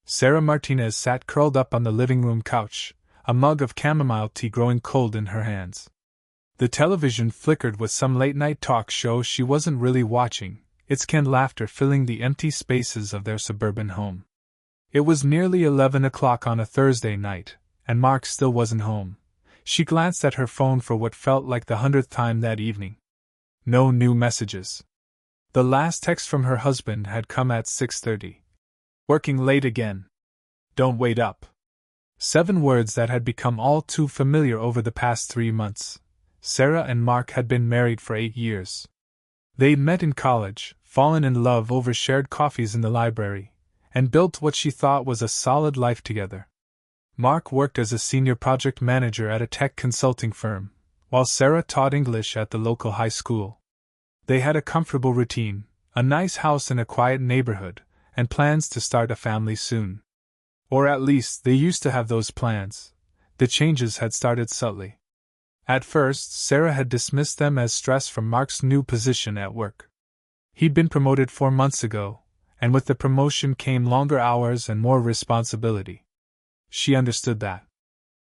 Sarah Martinez sat curled up on the living room couch, a mug of chamomile tea growing cold in her hands. The television flickered with some late-night talk show she wasn't really watching, its canned laughter filling the empty spaces of their suburban home. It was nearly 11 o'clock on a Thursday night, and Mark still wasn't home. She glanced at her phone for what felt like the 100th time that evening. No new messages. The last text from her husband had come at 6:30. Working late again. Don't wait up. 7 words that had become all too familiar over the past 3 months. Sarah and Mark had been married for 8 years. They'd met in college, fallen in love over shared coffees in the library, and built what she thought was a solid life together. Mark worked as a senior project manager at a tech consulting firm, while Sarah taught English at the local high school. They had a comfortable routine, a nice house in a quiet neighborhood, and plans to start a family soon. Or at least they used to have those plans. The changes had started subtly. At first, Sarah had dismissed them as stress from Mark's new position at work. He'd been promoted 4 months ago, and with the promotion came longer hours and more responsibility. She understood that.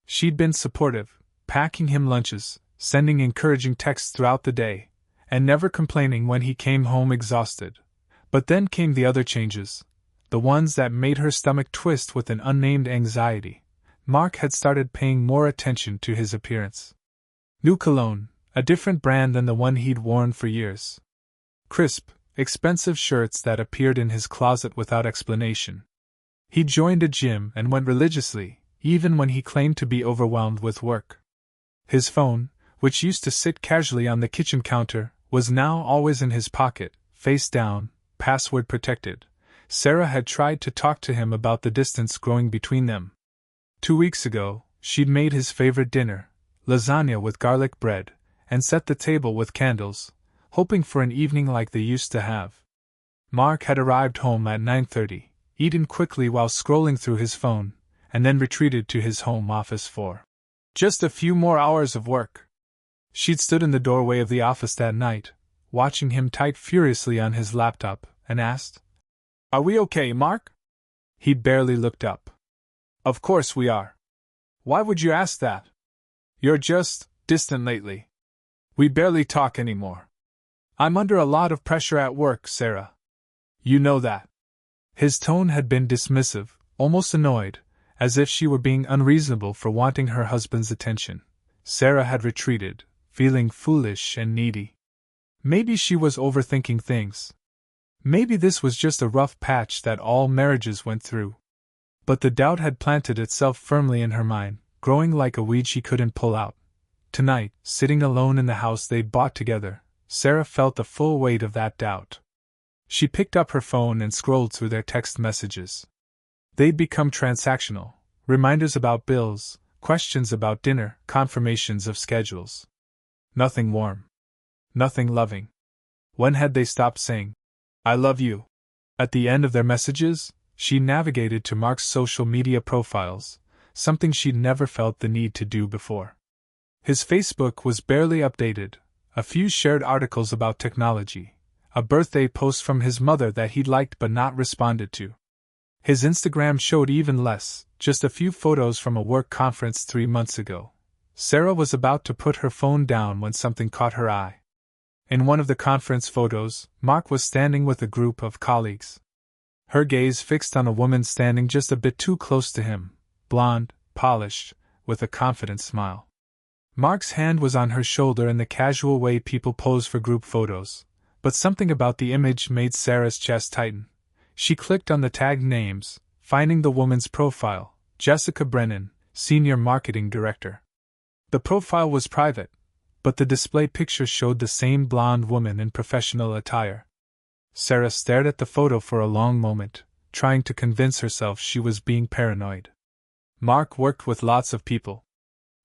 She'd been supportive, packing him lunches, sending encouraging texts throughout the day, and never complaining when he came home exhausted. But then came the other changes, the ones that made her stomach twist with an unnamed anxiety. Mark had started paying more attention to his appearance. New cologne, a different brand than the one he'd worn for years. Crisp, expensive shirts that appeared in his closet without explanation. He joined a gym and went religiously, even when he claimed to be overwhelmed with work. His phone, which used to sit casually on the kitchen counter, was now always in his pocket, face down, password protected. Sarah had tried to talk to him about the distance growing between them. 2 weeks ago, she'd made his favorite dinner, lasagna with garlic bread, and set the table with candles, hoping for an evening like they used to have. Mark had arrived home at 9:30, eaten quickly while scrolling through his phone, and then retreated to his home office for just a few more hours of work. She'd stood in the doorway of the office that night, watching him type furiously on his laptop, and asked, "Are we okay, Mark?" He'd barely looked up. "Of course we are. Why would you ask that? You're just distant lately. We barely talk anymore. I'm under a lot of pressure at work, Sarah. You know that." His tone had been dismissive, almost annoyed, as if she were being unreasonable for wanting her husband's attention. Sarah had retreated, feeling foolish and needy. Maybe she was overthinking things. Maybe this was just a rough patch that all marriages went through. But the doubt had planted itself firmly in her mind, growing like a weed she couldn't pull out. Tonight, sitting alone in the house they'd bought together, Sarah felt the full weight of that doubt. She picked up her phone and scrolled through their text messages. They'd become transactional, reminders about bills, questions about dinner, confirmations of schedules. Nothing warm. Nothing loving. When had they stopped saying, "I love you"? At the end of their messages, she navigated to Mark's social media profiles, something she'd never felt the need to do before. His Facebook was barely updated, a few shared articles about technology, a birthday post from his mother that he'd liked but not responded to. His Instagram showed even less, just a few photos from a work conference 3 months ago. Sarah was about to put her phone down when something caught her eye. In one of the conference photos, Mark was standing with a group of colleagues. Her gaze fixed on a woman standing just a bit too close to him, blonde, polished, with a confident smile. Mark's hand was on her shoulder in the casual way people pose for group photos, but something about the image made Sarah's chest tighten. She clicked on the tagged names, finding the woman's profile, Jessica Brennan, Senior Marketing Director. The profile was private, but the display picture showed the same blonde woman in professional attire. Sarah stared at the photo for a long moment, trying to convince herself she was being paranoid. Mark worked with lots of people.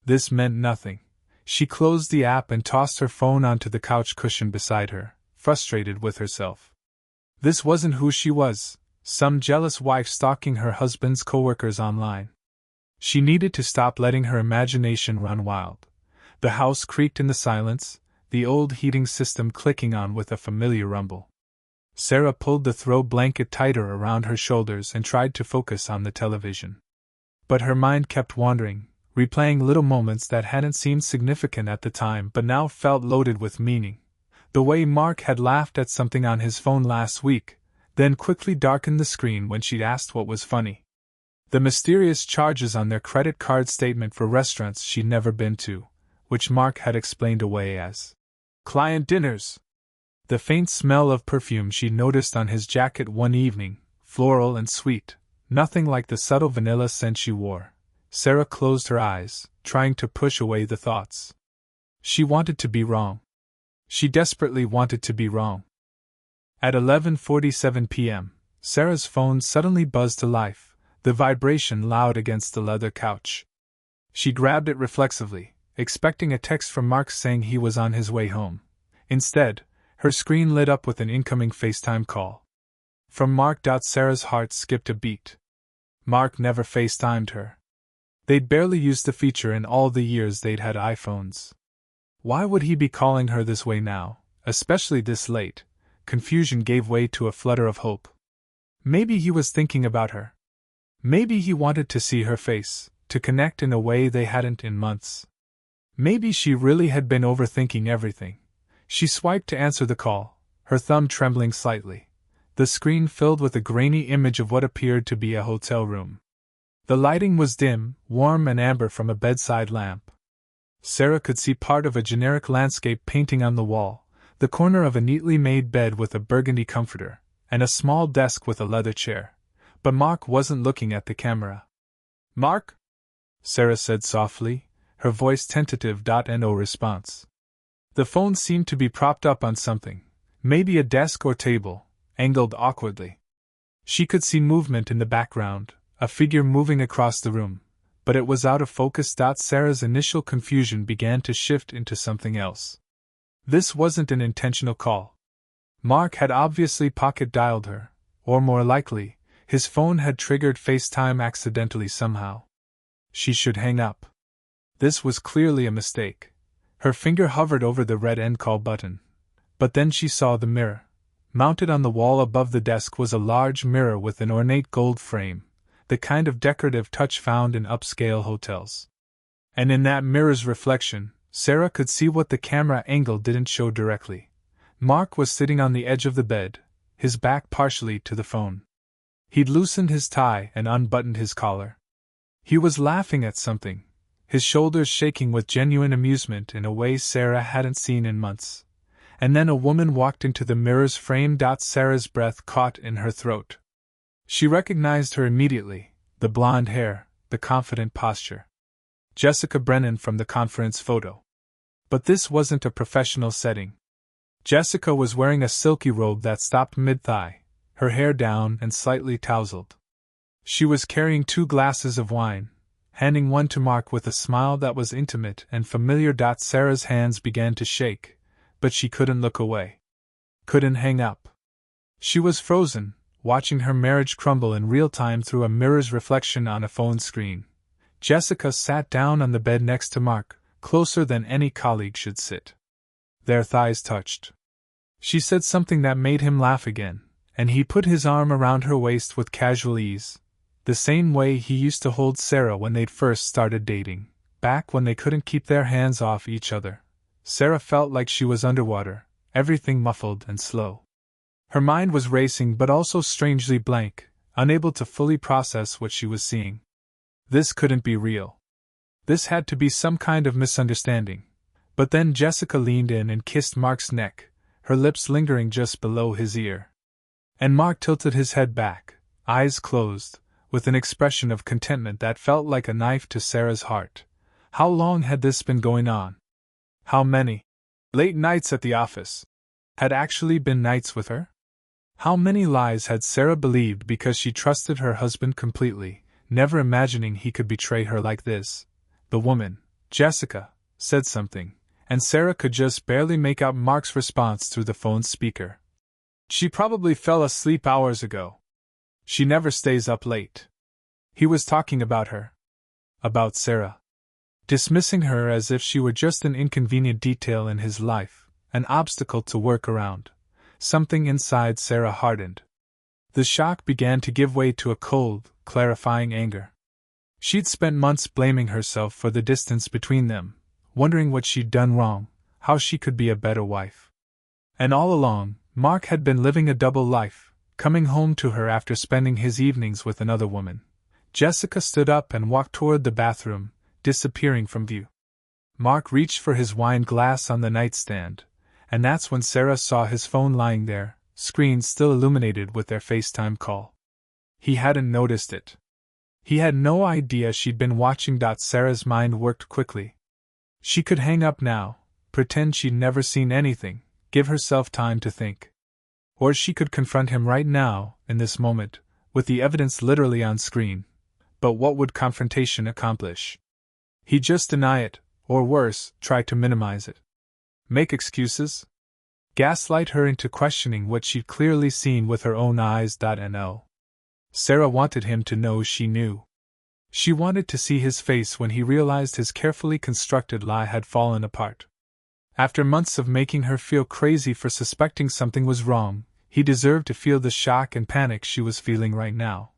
This meant nothing. She closed the app and tossed her phone onto the couch cushion beside her, frustrated with herself. This wasn't who she was, some jealous wife stalking her husband's coworkers online. She needed to stop letting her imagination run wild. The house creaked in the silence, the old heating system clicking on with a familiar rumble. Sarah pulled the throw blanket tighter around her shoulders and tried to focus on the television. But her mind kept wandering, replaying little moments that hadn't seemed significant at the time but now felt loaded with meaning. The way Mark had laughed at something on his phone last week, then quickly darkened the screen when she'd asked what was funny. The mysterious charges on their credit card statement for restaurants she'd never been to, which Mark had explained away as client dinners. The faint smell of perfume she noticed on his jacket one evening, floral and sweet, nothing like the subtle vanilla scent she wore. Sarah closed her eyes, trying to push away the thoughts. She wanted to be wrong. She desperately wanted to be wrong. At 11:47 p.m., Sarah's phone suddenly buzzed to life, the vibration loud against the leather couch. She grabbed it reflexively, expecting a text from Mark saying he was on his way home. Instead, her screen lit up with an incoming FaceTime call. From Mark. Sarah's heart skipped a beat. Mark never FaceTimed her. They'd barely used the feature in all the years they'd had iPhones. Why would he be calling her this way now, especially this late? Confusion gave way to a flutter of hope. Maybe he was thinking about her. Maybe he wanted to see her face, to connect in a way they hadn't in months. Maybe she really had been overthinking everything. She swiped to answer the call, her thumb trembling slightly. The screen filled with a grainy image of what appeared to be a hotel room. The lighting was dim, warm and amber from a bedside lamp. Sarah could see part of a generic landscape painting on the wall, the corner of a neatly made bed with a burgundy comforter, and a small desk with a leather chair. But Mark wasn't looking at the camera. "Mark?" Sarah said softly, her voice tentative. No response. The phone seemed to be propped up on something, maybe a desk or table, angled awkwardly. She could see movement in the background, a figure moving across the room, but it was out of focus. Sarah's initial confusion began to shift into something else. This wasn't an intentional call. Mark had obviously pocket-dialed her, or more likely, his phone had triggered FaceTime accidentally somehow. She should hang up. This was clearly a mistake. Her finger hovered over the red end call button. But then she saw the mirror. Mounted on the wall above the desk was a large mirror with an ornate gold frame, the kind of decorative touch found in upscale hotels. And in that mirror's reflection, Sarah could see what the camera angle didn't show directly. Mark was sitting on the edge of the bed, his back partially to the phone. He'd loosened his tie and unbuttoned his collar. He was laughing at something, his shoulders shaking with genuine amusement in a way Sarah hadn't seen in months. And then a woman walked into the mirror's frame. Sarah's breath caught in her throat. She recognized her immediately, the blonde hair, the confident posture. Jessica Brennan from the conference photo. But this wasn't a professional setting. Jessica was wearing a silky robe that stopped mid-thigh, her hair down and slightly tousled. She was carrying 2 glasses of wine, handing one to Mark with a smile that was intimate and familiar. Sarah's hands began to shake, but she couldn't look away. Couldn't hang up. She was frozen, watching her marriage crumble in real time through a mirror's reflection on a phone screen. Jessica sat down on the bed next to Mark, closer than any colleague should sit. Their thighs touched. She said something that made him laugh again, and he put his arm around her waist with casual ease, the same way he used to hold Sarah when they'd first started dating, back when they couldn't keep their hands off each other. Sarah felt like she was underwater, everything muffled and slow. Her mind was racing but also strangely blank, unable to fully process what she was seeing. This couldn't be real. This had to be some kind of misunderstanding. But then Jessica leaned in and kissed Mark's neck, her lips lingering just below his ear. And Mark tilted his head back, eyes closed, with an expression of contentment that felt like a knife to Sarah's heart. How long had this been going on? How many late nights at the office had actually been nights with her? How many lies had Sarah believed because she trusted her husband completely, never imagining he could betray her like this? The woman, Jessica, said something, and Sarah could just barely make out Mark's response through the phone's speaker. "She probably fell asleep hours ago. She never stays up late." He was talking about her. About Sarah. Dismissing her as if she were just an inconvenient detail in his life, an obstacle to work around. something inside Sarah hardened. The shock began to give way to a cold, clarifying anger. She'd spent months blaming herself for the distance between them, wondering what she'd done wrong, how she could be a better wife. And all along, Mark had been living a double life, coming home to her after spending his evenings with another woman. Jessica stood up and walked toward the bathroom, disappearing from view. Mark reached for his wine glass on the nightstand, and that's when Sarah saw his phone lying there, screen still illuminated with their FaceTime call. He hadn't noticed it. He had no idea she'd been watching. Sarah's mind worked quickly. She could hang up now, pretend she'd never seen anything, give herself time to think. Or she could confront him right now, in this moment, with the evidence literally on screen. But what would confrontation accomplish? He'd just deny it, or worse, try to minimize it. Make excuses? Gaslight her into questioning what she'd clearly seen with her own eyes. No. Sarah wanted him to know she knew. She wanted to see his face when he realized his carefully constructed lie had fallen apart. After months of making her feel crazy for suspecting something was wrong, he deserved to feel the shock and panic she was feeling right now.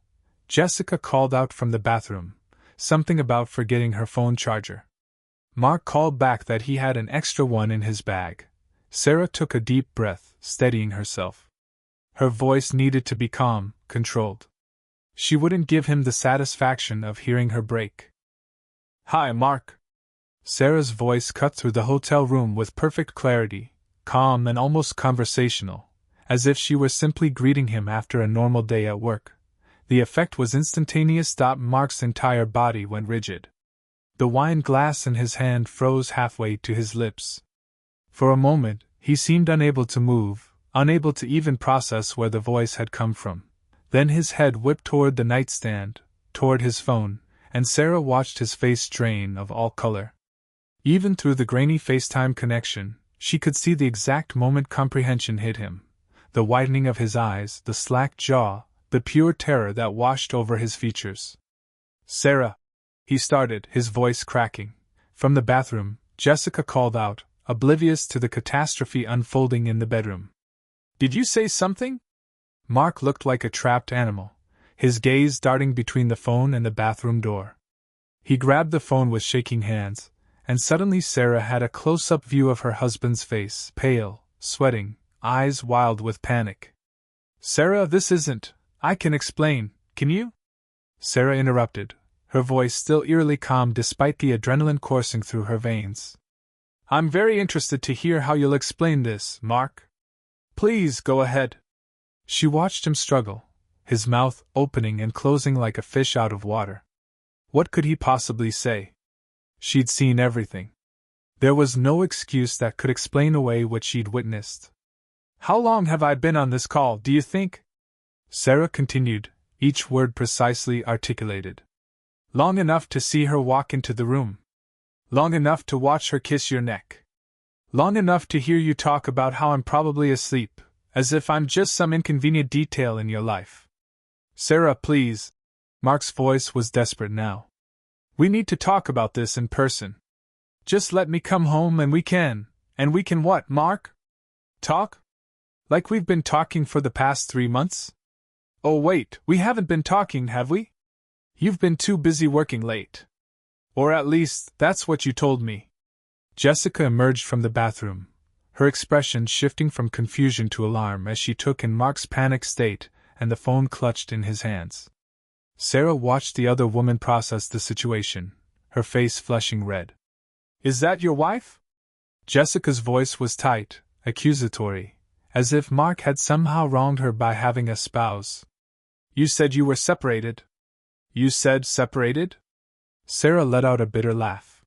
Jessica called out from the bathroom, something about forgetting her phone charger. Mark called back that he had an extra one in his bag. Sarah took a deep breath, steadying herself. Her voice needed to be calm, controlled. She wouldn't give him the satisfaction of hearing her break. "Hi, Mark." Sarah's voice cut through the hotel room with perfect clarity, calm and almost conversational, as if she were simply greeting him after a normal day at work. The effect was instantaneous. Mark's entire body went rigid. The wine glass in his hand froze halfway to his lips. For a moment, he seemed unable to move, unable to even process where the voice had come from. Then his head whipped toward the nightstand, toward his phone, and Sarah watched his face drain of all color. Even through the grainy FaceTime connection, she could see the exact moment comprehension hit him. The widening of his eyes, the slack jaw, the pure terror that washed over his features. "Sarah," he started, his voice cracking. From the bathroom, Jessica called out, oblivious to the catastrophe unfolding in the bedroom. "Did you say something?" Mark looked like a trapped animal, his gaze darting between the phone and the bathroom door. He grabbed the phone with shaking hands, and suddenly Sarah had a close-up view of her husband's face, pale, sweating, eyes wild with panic. "Sarah, this isn't. I can explain, can you?" Sarah interrupted, her voice still eerily calm despite the adrenaline coursing through her veins. "I'm very interested to hear how you'll explain this, Mark. Please go ahead." She watched him struggle, his mouth opening and closing like a fish out of water. What could he possibly say? She'd seen everything. There was no excuse that could explain away what she'd witnessed. "How long have I been on this call, do you think?" Sarah continued, each word precisely articulated. "Long enough to see her walk into the room. Long enough to watch her kiss your neck. Long enough to hear you talk about how I'm probably asleep, as if I'm just some inconvenient detail in your life. Sarah, please." Mark's voice was desperate now. "We need to talk about this in person. Just let me come home and we can what, Mark? Talk? Like we've been talking for the past 3 months? Oh wait, we haven't been talking, have we? You've been too busy working late. Or at least, that's what you told me." Jessica emerged from the bathroom, her expression shifting from confusion to alarm as she took in Mark's panicked state and the phone clutched in his hands. Sarah watched the other woman process the situation, her face flushing red. "Is that your wife?" Jessica's voice was tight, accusatory, as if Mark had somehow wronged her by having a spouse. "You said you were separated." "You said separated?" Sarah let out a bitter laugh.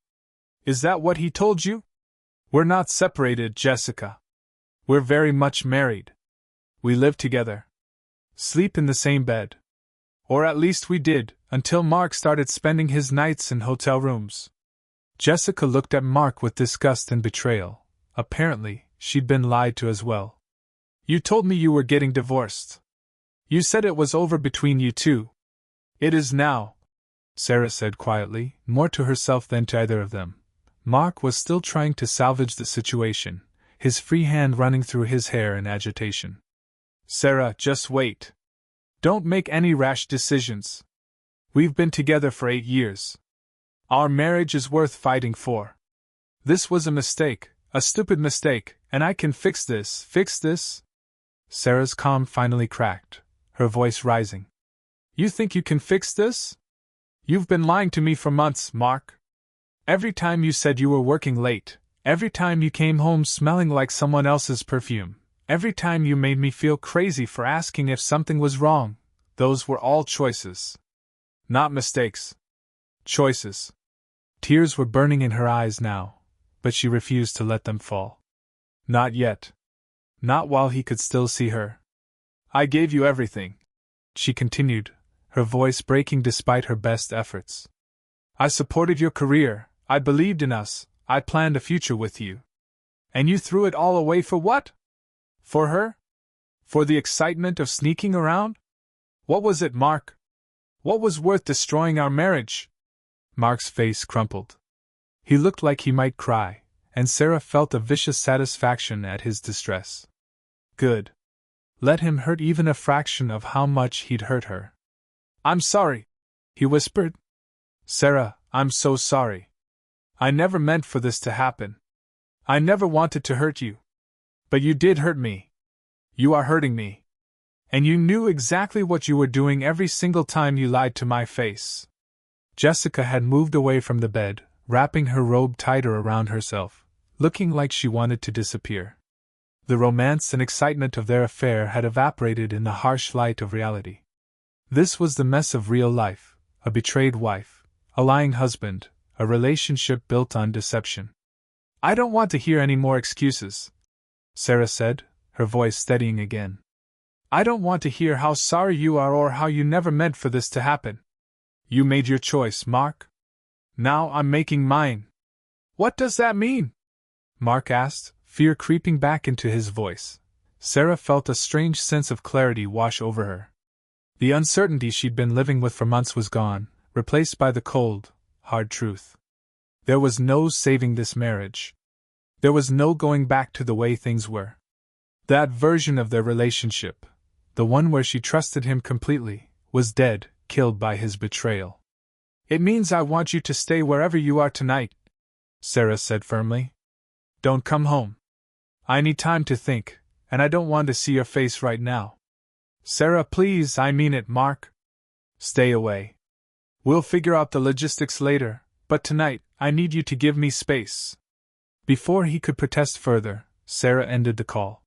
"Is that what he told you?" "We're not separated, Jessica. We're very much married. We live together. Sleep in the same bed. Or at least we did, until Mark started spending his nights in hotel rooms." Jessica looked at Mark with disgust and betrayal. Apparently, she'd been lied to as well. "You told me you were getting divorced. You said it was over between you two." "It is now," Sarah said quietly, more to herself than to either of them. Mark was still trying to salvage the situation, his free hand running through his hair in agitation. Sarah, just wait. Don't make any rash decisions. We've been together for 8 years. Our marriage is worth fighting for. This was a mistake, a stupid mistake, and I can fix this. Sarah's calm finally cracked, her voice rising. You think you can fix this? You've been lying to me for months, Mark. Every time you said you were working late, every time you came home smelling like someone else's perfume, every time you made me feel crazy for asking if something was wrong, those were all choices. Not mistakes. Choices. Tears were burning in her eyes now, but she refused to let them fall. Not yet. Not while he could still see her. I gave you everything, she continued, her voice breaking despite her best efforts. I supported your career, I believed in us, I planned a future with you. And you threw it all away for what? For her? For the excitement of sneaking around? What was it, Mark? What was worth destroying our marriage? Mark's face crumpled. He looked like he might cry, and Sarah felt a vicious satisfaction at his distress. Good. Let him hurt even a fraction of how much he'd hurt her. I'm sorry, he whispered. Sarah, I'm so sorry. I never meant for this to happen. I never wanted to hurt you. But you did hurt me. You are hurting me. And you knew exactly what you were doing every single time you lied to my face. Jessica had moved away from the bed, wrapping her robe tighter around herself, looking like she wanted to disappear. The romance and excitement of their affair had evaporated in the harsh light of reality. This was the mess of real life, a betrayed wife, a lying husband, a relationship built on deception. I don't want to hear any more excuses, Sarah said, her voice steadying again. I don't want to hear how sorry you are or how you never meant for this to happen. You made your choice, Mark. Now I'm making mine. What does that mean? Mark asked, fear creeping back into his voice. Sarah felt a strange sense of clarity wash over her. The uncertainty she'd been living with for months was gone, replaced by the cold, hard truth. There was no saving this marriage. There was no going back to the way things were. That version of their relationship, the one where she trusted him completely, was dead, killed by his betrayal. It means I want you to stay wherever you are tonight, Sarah said firmly. Don't come home. I need time to think, and I don't want to see your face right now. Sarah, please, I mean it, Mark. Stay away. We'll figure out the logistics later, but tonight, I need you to give me space. Before he could protest further, Sarah ended the call.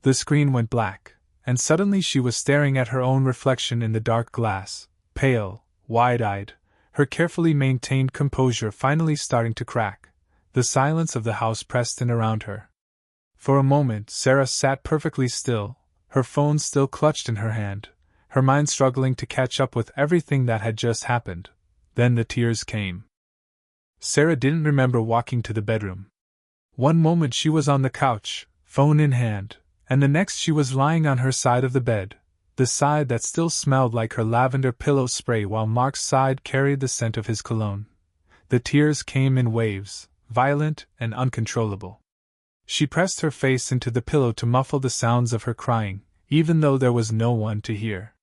The screen went black, and suddenly she was staring at her own reflection in the dark glass, pale, wide-eyed, her carefully maintained composure finally starting to crack. The silence of the house pressed in around her. For a moment, Sarah sat perfectly still, her phone still clutched in her hand, her mind struggling to catch up with everything that had just happened. Then the tears came. Sarah didn't remember walking to the bedroom. One moment she was on the couch, phone in hand, and the next she was lying on her side of the bed, the side that still smelled like her lavender pillow spray while Mark's side carried the scent of his cologne. The tears came in waves, violent and uncontrollable. She pressed her face into the pillow to muffle the sounds of her crying, even though there was no one to hear.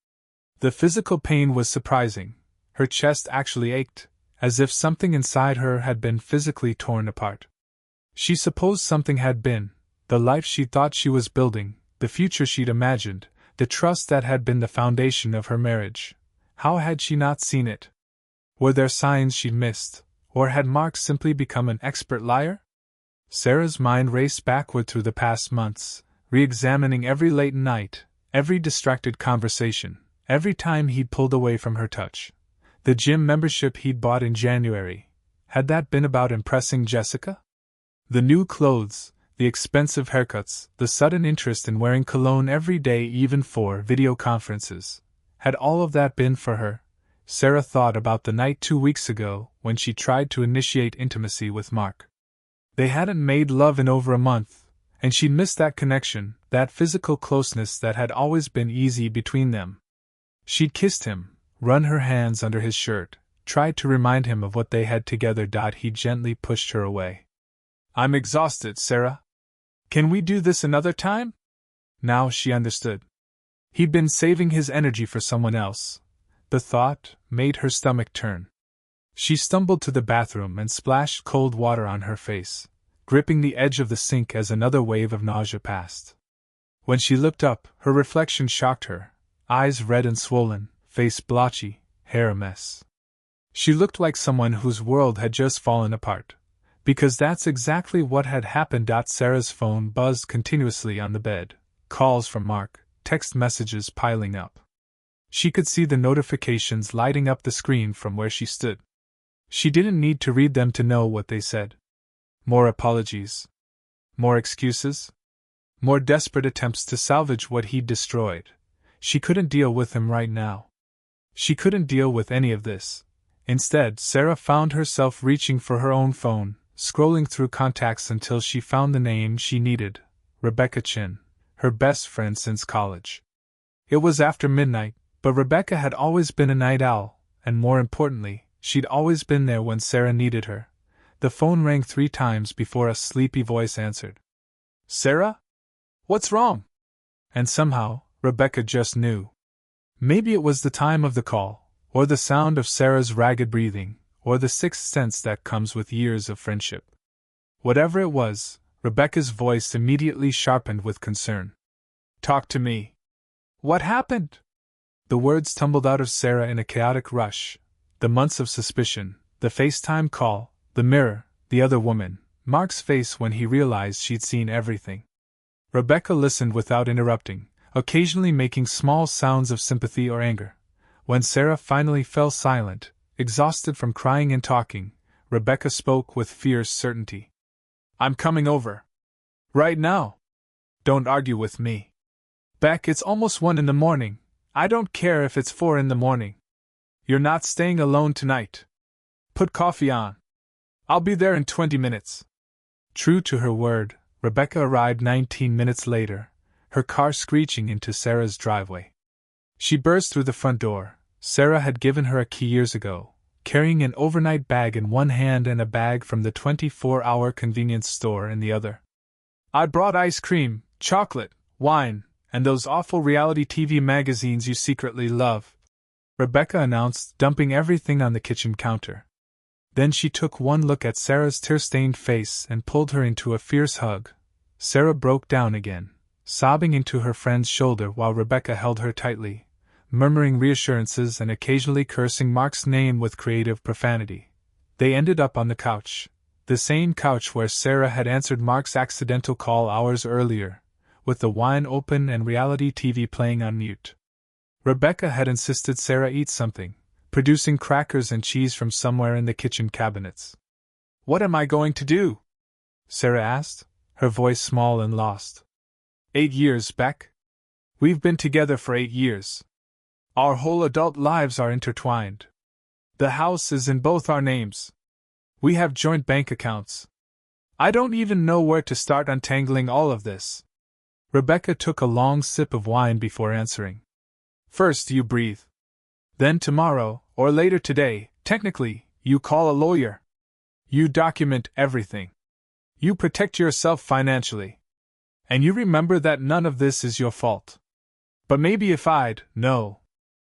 The physical pain was surprising. Her chest actually ached, as if something inside her had been physically torn apart. She supposed something had been, the life she thought she was building, the future she'd imagined, the trust that had been the foundation of her marriage. How had she not seen it? Were there signs she'd missed, or had Mark simply become an expert liar? Sarah's mind raced backward through the past months, re-examining every late night, every distracted conversation, every time he'd pulled away from her touch. The gym membership he'd bought in January, had that been about impressing Jessica? The new clothes, the expensive haircuts, the sudden interest in wearing cologne every day even for video conferences, had all of that been for her? Sarah thought about the night 2 weeks ago when she tried to initiate intimacy with Mark. They hadn't made love in over a month, and she'd missed that connection, that physical closeness that had always been easy between them. She'd kissed him, run her hands under his shirt, tried to remind him of what they had together. He gently pushed her away. I'm exhausted, Sarah. Can we do this another time? Now she understood. He'd been saving his energy for someone else. The thought made her stomach turn. She stumbled to the bathroom and splashed cold water on her face, gripping the edge of the sink as another wave of nausea passed. When she looked up, her reflection shocked her, eyes red and swollen, face blotchy, hair a mess. She looked like someone whose world had just fallen apart, because that's exactly what had happened. Sarah's phone buzzed continuously on the bed, calls from Mark, text messages piling up. She could see the notifications lighting up the screen from where she stood. She didn't need to read them to know what they said. More apologies. More excuses. More desperate attempts to salvage what he'd destroyed. She couldn't deal with him right now. She couldn't deal with any of this. Instead, Sarah found herself reaching for her own phone, scrolling through contacts until she found the name she needed, Rebecca Chin, her best friend since college. It was after midnight, but Rebecca had always been a night owl, and more importantly, she'd always been there when Sarah needed her. The phone rang 3 times before a sleepy voice answered. Sarah? What's wrong? And somehow, Rebecca just knew. Maybe it was the time of the call, or the sound of Sarah's ragged breathing, or the sixth sense that comes with years of friendship. Whatever it was, Rebecca's voice immediately sharpened with concern. Talk to me. What happened? The words tumbled out of Sarah in a chaotic rush. The months of suspicion, the FaceTime call, the mirror, the other woman, Mark's face when he realized she'd seen everything. Rebecca listened without interrupting, occasionally making small sounds of sympathy or anger. When Sarah finally fell silent, exhausted from crying and talking, Rebecca spoke with fierce certainty. I'm coming over. Right now. Don't argue with me. Beck, it's almost 1 a.m. I don't care if it's 4 a.m. You're not staying alone tonight. Put coffee on. I'll be there in 20 minutes. True to her word, Rebecca arrived 19 minutes later, her car screeching into Sarah's driveway. She burst through the front door. Sarah had given her a key years ago, carrying an overnight bag in one hand and a bag from the 24-hour convenience store in the other. I brought ice cream, chocolate, wine, and those awful reality TV magazines you secretly love, Rebecca announced, dumping everything on the kitchen counter. Then she took one look at Sarah's tear-stained face and pulled her into a fierce hug. Sarah broke down again, sobbing into her friend's shoulder while Rebecca held her tightly, murmuring reassurances and occasionally cursing Mark's name with creative profanity. They ended up on the couch, the same couch where Sarah had answered Mark's accidental call hours earlier, with the wine open and reality TV playing on mute. Rebecca had insisted Sarah eat something, producing crackers and cheese from somewhere in the kitchen cabinets. What am I going to do? Sarah asked, her voice small and lost. 8 years, Beck. We've been together for 8 years. Our whole adult lives are intertwined. The house is in both our names. We have joint bank accounts. I don't even know where to start untangling all of this. Rebecca took a long sip of wine before answering. First you breathe. Then tomorrow, or later today, technically, you call a lawyer. You document everything. You protect yourself financially. And you remember that none of this is your fault. But maybe if I'd know.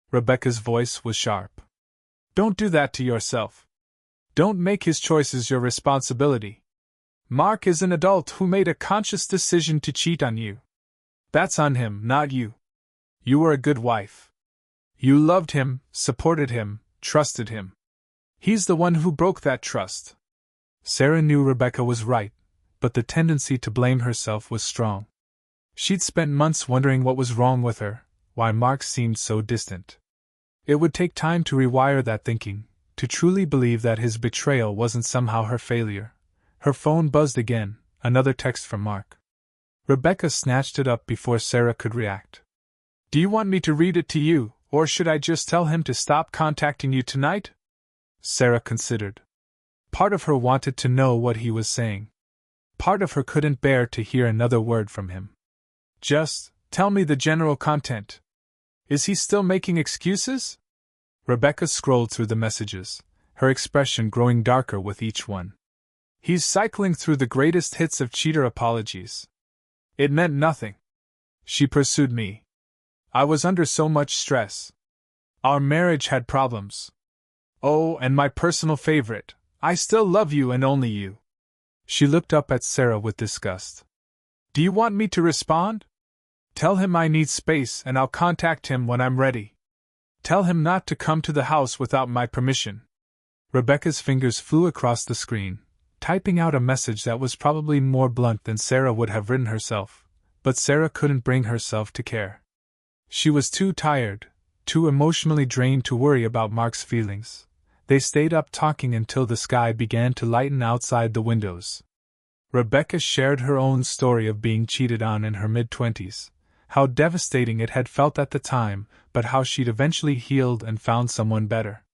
Rebecca's voice was sharp. Don't do that to yourself. Don't make his choices your responsibility. Mark is an adult who made a conscious decision to cheat on you. That's on him, not you. You were a good wife. You loved him, supported him, trusted him. He's the one who broke that trust. Sarah knew Rebecca was right, but the tendency to blame herself was strong. She'd spent months wondering what was wrong with her, why Mark seemed so distant. It would take time to rewire that thinking, to truly believe that his betrayal wasn't somehow her failure. Her phone buzzed again, another text from Mark. Rebecca snatched it up before Sarah could react. Do you want me to read it to you, or should I just tell him to stop contacting you tonight? Sarah considered. Part of her wanted to know what he was saying. Part of her couldn't bear to hear another word from him. Just tell me the general content. Is he still making excuses? Rebecca scrolled through the messages, her expression growing darker with each one. He's cycling through the greatest hits of cheater apologies. It meant nothing. She pursued me. I was under so much stress. Our marriage had problems. Oh, and my personal favorite, I still love you and only you. She looked up at Sarah with disgust. Do you want me to respond? Tell him I need space and I'll contact him when I'm ready. Tell him not to come to the house without my permission. Rebecca's fingers flew across the screen, typing out a message that was probably more blunt than Sarah would have written herself, but Sarah couldn't bring herself to care. She was too tired, too emotionally drained to worry about Mark's feelings. They stayed up talking until the sky began to lighten outside the windows. Rebecca shared her own story of being cheated on in her mid-20s, how devastating it had felt at the time, but how she'd eventually healed and found someone better.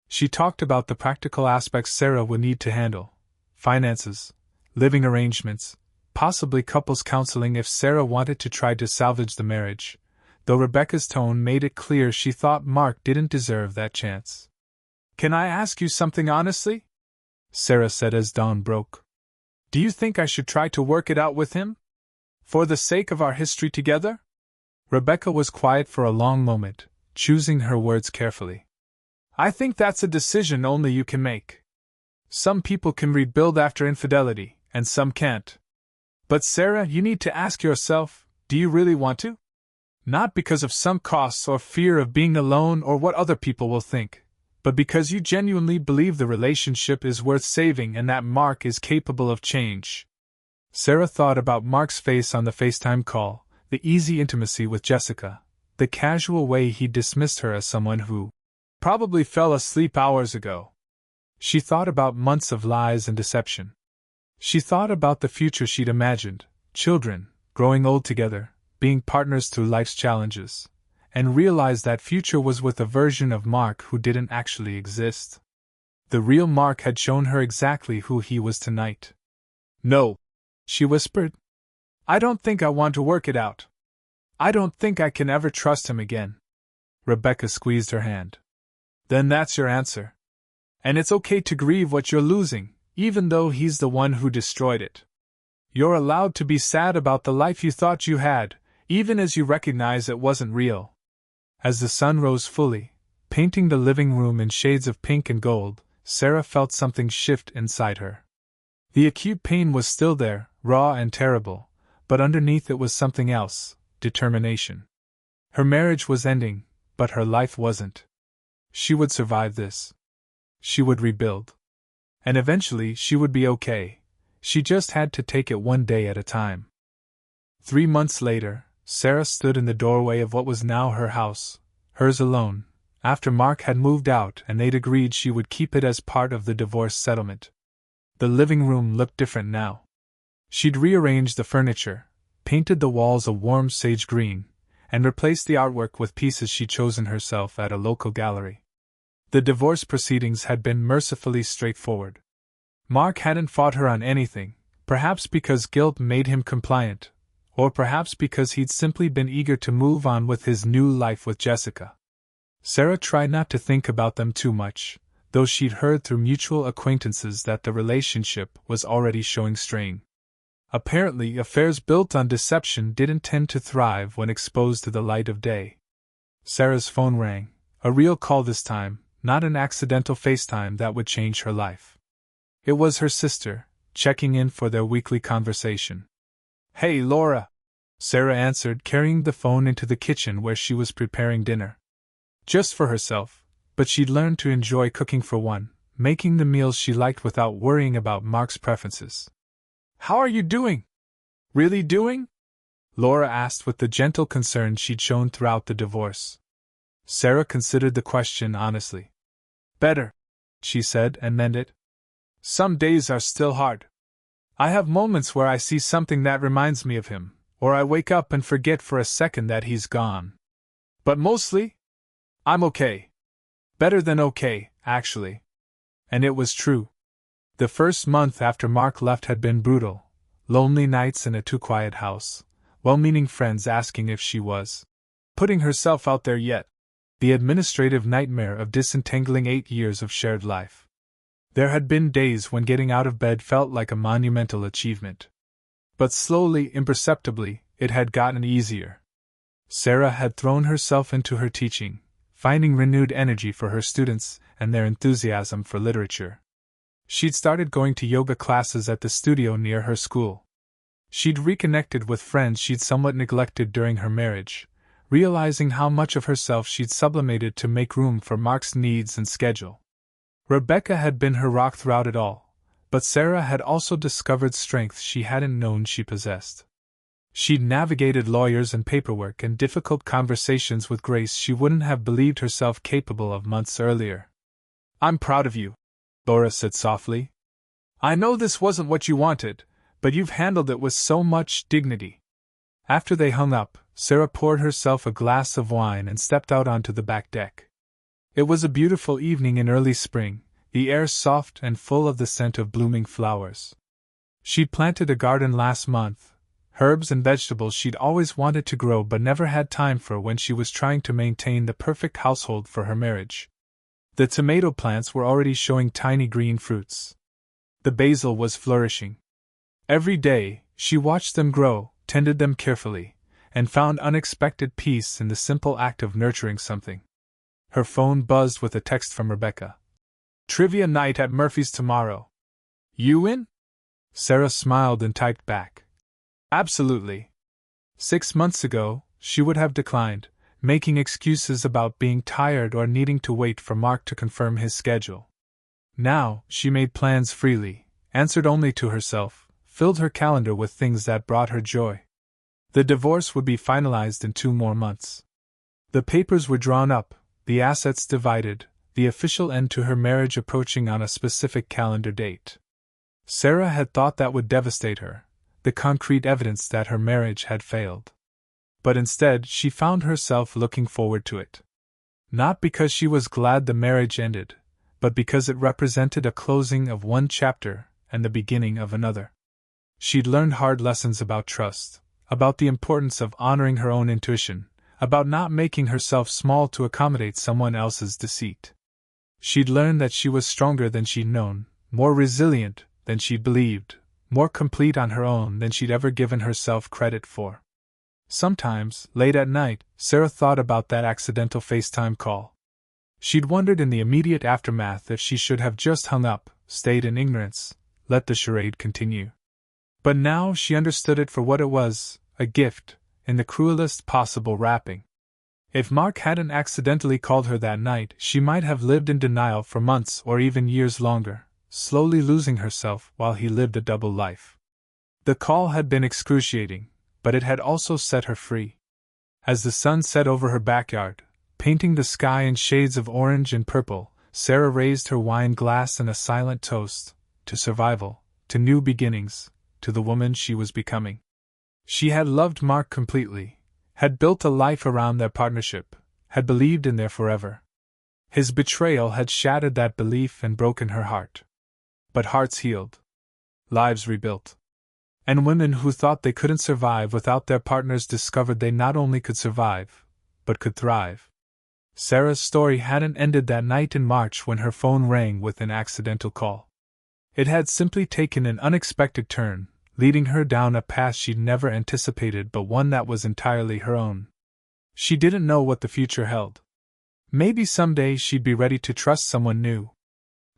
She talked about the practical aspects Sarah would need to handle: finances, living arrangements, possibly couples counseling if Sarah wanted to try to salvage the marriage, though Rebecca's tone made it clear she thought Mark didn't deserve that chance. Can I ask you something honestly? Sarah said as dawn broke. Do you think I should try to work it out with him? For the sake of our history together? Rebecca was quiet for a long moment, choosing her words carefully. I think that's a decision only you can make. Some people can rebuild after infidelity, and some can't. But Sarah, you need to ask yourself, do you really want to? Not because of sunk costs or fear of being alone or what other people will think, but because you genuinely believe the relationship is worth saving and that Mark is capable of change. Sarah thought about Mark's face on the FaceTime call, the easy intimacy with Jessica, the casual way he dismissed her as someone who probably fell asleep hours ago. She thought about months of lies and deception. She thought about the future she'd imagined: children, growing old together, being partners through life's challenges, and realized that future was with a version of Mark who didn't actually exist. The real Mark had shown her exactly who he was tonight. No, she whispered. I don't think I want to work it out. I don't think I can ever trust him again. Rebecca squeezed her hand. Then that's your answer. And it's okay to grieve what you're losing, even though he's the one who destroyed it. You're allowed to be sad about the life you thought you had, even as you recognize it wasn't real. As the sun rose fully, painting the living room in shades of pink and gold, Sarah felt something shift inside her. The acute pain was still there, raw and terrible, but underneath it was something else: determination. Her marriage was ending, but her life wasn't. She would survive this. She would rebuild. And eventually she would be okay. She just had to take it one day at a time. 3 months later, Sarah stood in the doorway of what was now her house, hers alone, after Mark had moved out and they'd agreed she would keep it as part of the divorce settlement. The living room looked different now. She'd rearranged the furniture, painted the walls a warm sage green, and replaced the artwork with pieces she'd chosen herself at a local gallery. The divorce proceedings had been mercifully straightforward. Mark hadn't fought her on anything, perhaps because guilt made him compliant, or perhaps because he'd simply been eager to move on with his new life with Jessica. Sarah tried not to think about them too much, though she'd heard through mutual acquaintances that the relationship was already showing strain. Apparently, affairs built on deception didn't tend to thrive when exposed to the light of day. Sarah's phone rang, a real call this time, not an accidental FaceTime that would change her life. It was her sister, checking in for their weekly conversation. Hey, Laura! Sarah answered, carrying the phone into the kitchen where she was preparing dinner. Just for herself, but she'd learned to enjoy cooking for one, making the meals she liked without worrying about Mark's preferences. How are you doing? Really doing? Laura asked with the gentle concern she'd shown throughout the divorce. Sarah considered the question honestly. Better, she said, and meant it. Some days are still hard. I have moments where I see something that reminds me of him, or I wake up and forget for a second that he's gone. But mostly, I'm okay. Better than okay, actually. And it was true. The first month after Mark left had been brutal: lonely nights in a too-quiet house, well-meaning friends asking if she was putting herself out there yet, the administrative nightmare of disentangling 8 years of shared life. There had been days when getting out of bed felt like a monumental achievement. But slowly, imperceptibly, it had gotten easier. Sarah had thrown herself into her teaching, finding renewed energy for her students and their enthusiasm for literature. She'd started going to yoga classes at the studio near her school. She'd reconnected with friends she'd somewhat neglected during her marriage, realizing how much of herself she'd sublimated to make room for Mark's needs and schedule. Rebecca had been her rock throughout it all, but Sarah had also discovered strengths she hadn't known she possessed. She'd navigated lawyers and paperwork and difficult conversations with grace she wouldn't have believed herself capable of months earlier. "I'm proud of you," Laura said softly. "I know this wasn't what you wanted, but you've handled it with so much dignity." After they hung up, Sarah poured herself a glass of wine and stepped out onto the back deck. It was a beautiful evening in early spring, the air soft and full of the scent of blooming flowers. She'd planted a garden last month, herbs and vegetables she'd always wanted to grow but never had time for when she was trying to maintain the perfect household for her marriage. The tomato plants were already showing tiny green fruits. The basil was flourishing. Every day, she watched them grow, tended them carefully, and found unexpected peace in the simple act of nurturing something. Her phone buzzed with a text from Rebecca. "Trivia night at Murphy's tomorrow. You in?" Sarah smiled and typed back, "Absolutely." 6 months ago, she would have declined, making excuses about being tired or needing to wait for Mark to confirm his schedule. Now, she made plans freely, answered only to herself, filled her calendar with things that brought her joy. The divorce would be finalized in 2 more months. The papers were drawn up, the assets divided, the official end to her marriage approaching on a specific calendar date. Sarah had thought that would devastate her, the concrete evidence that her marriage had failed. But instead, she found herself looking forward to it. Not because she was glad the marriage ended, but because it represented a closing of one chapter and the beginning of another. She'd learned hard lessons about trust, about the importance of honoring her own intuition, about not making herself small to accommodate someone else's deceit. She'd learned that she was stronger than she'd known, more resilient than she'd believed, more complete on her own than she'd ever given herself credit for. Sometimes, late at night, Sarah thought about that accidental FaceTime call. She'd wondered in the immediate aftermath if she should have just hung up, stayed in ignorance, let the charade continue. But now she understood it for what it was, a gift, in the cruelest possible wrapping. If Mark hadn't accidentally called her that night, she might have lived in denial for months or even years longer, slowly losing herself while he lived a double life. The call had been excruciating, but it had also set her free. As the sun set over her backyard, painting the sky in shades of orange and purple, Sarah raised her wine glass in a silent toast, to survival, to new beginnings, to the woman she was becoming. She had loved Mark completely, had built a life around their partnership, had believed in their forever. His betrayal had shattered that belief and broken her heart. But hearts healed. Lives rebuilt. And women who thought they couldn't survive without their partners discovered they not only could survive, but could thrive. Sarah's story hadn't ended that night in March when her phone rang with an accidental call. It had simply taken an unexpected turn, leading her down a path she'd never anticipated but one that was entirely her own. She didn't know what the future held. Maybe someday she'd be ready to trust someone new.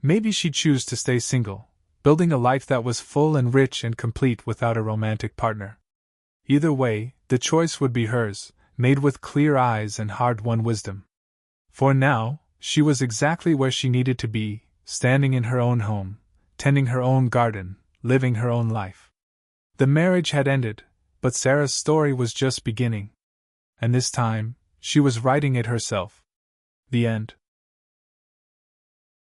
Maybe she'd choose to stay single, building a life that was full and rich and complete without a romantic partner. Either way, the choice would be hers, made with clear eyes and hard-won wisdom. For now, she was exactly where she needed to be, standing in her own home, tending her own garden, living her own life. The marriage had ended, but Sarah's story was just beginning. And this time, she was writing it herself. The end.